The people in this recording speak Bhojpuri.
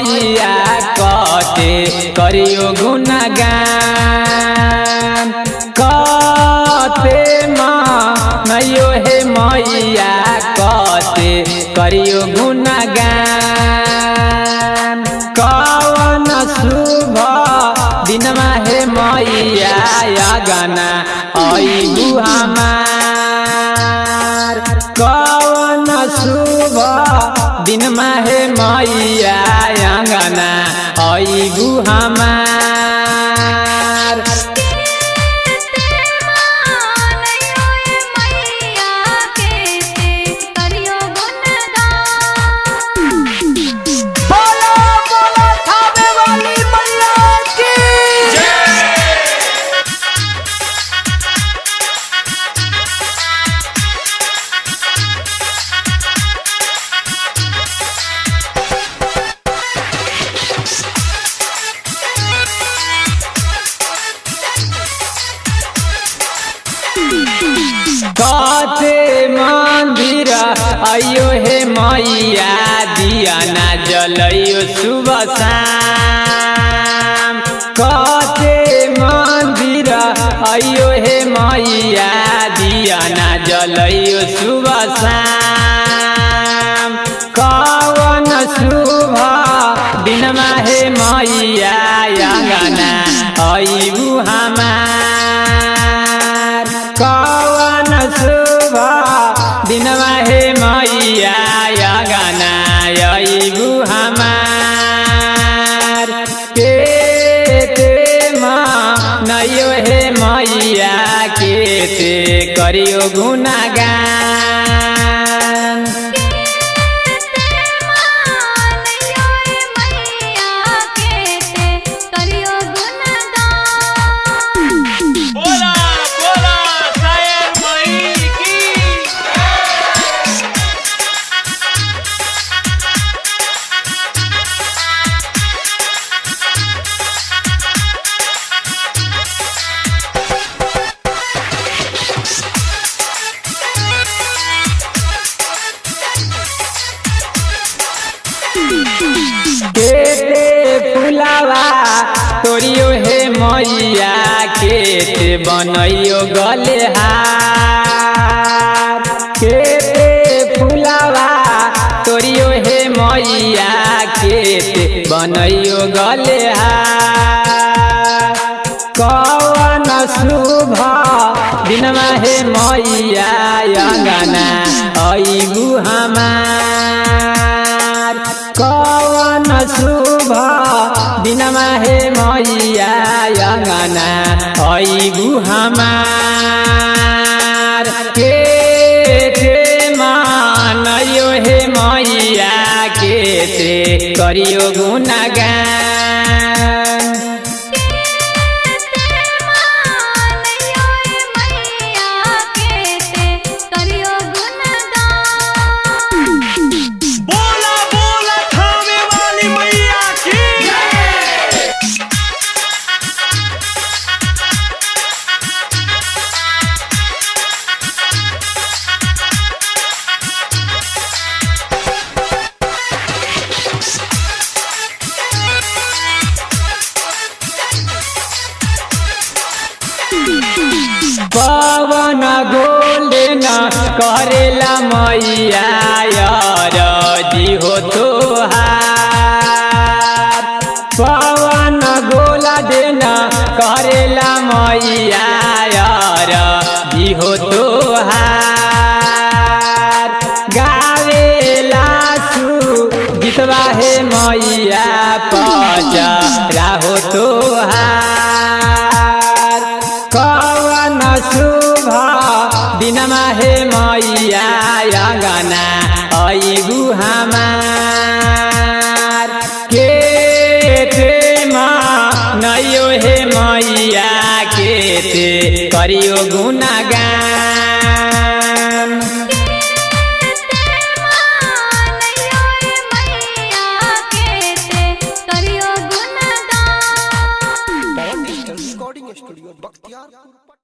मैया कते करियो गुणगान कते मानयो हे मैया कते करियो गुणगान कवन शुभ दिनमा हे मैया अगना आइबू हमार कवन शुभ दिनमा हे मैया अगना आइबू हमार। कते मंदिर आयो हे मैया दिया ना जलइयो सुबह शाम कते मंदिर आयो हे मैया दिया ना जलइयो सुबह शाम कवन शुभ दिनमा हे मैया अगना आइबू हमार कवन शुभ दिनमा हे मैया अगना आइबू हमार केते मानयो हे मैया केते करियो गुणगान केते फुलावा तोरियो हे मैया केते बनइयो गले हार केते फुलावा तोरियो हे मैया केते बनइयो गले हार कवन शुभ दिनमा हे मैया अगना आइबू हमार कवन शुभ दिनमा हे मैया अगना आइबू हमार केते मानयो हे मैया केते करियो गुणगान पवन गोल्डन करेला मैया जी हो तोहार पवन गोल्डन करेला मैया जी हो तोहार गावेला सु गीतवा हे मैया पचरा हो तोहार कवन शुभ दिनमा हे मैया अगना आइबू हमार केते मानयो हे मैया केते करियो गुणगान रिकॉर्डिंग स्टूडियो बख्तियारपुर।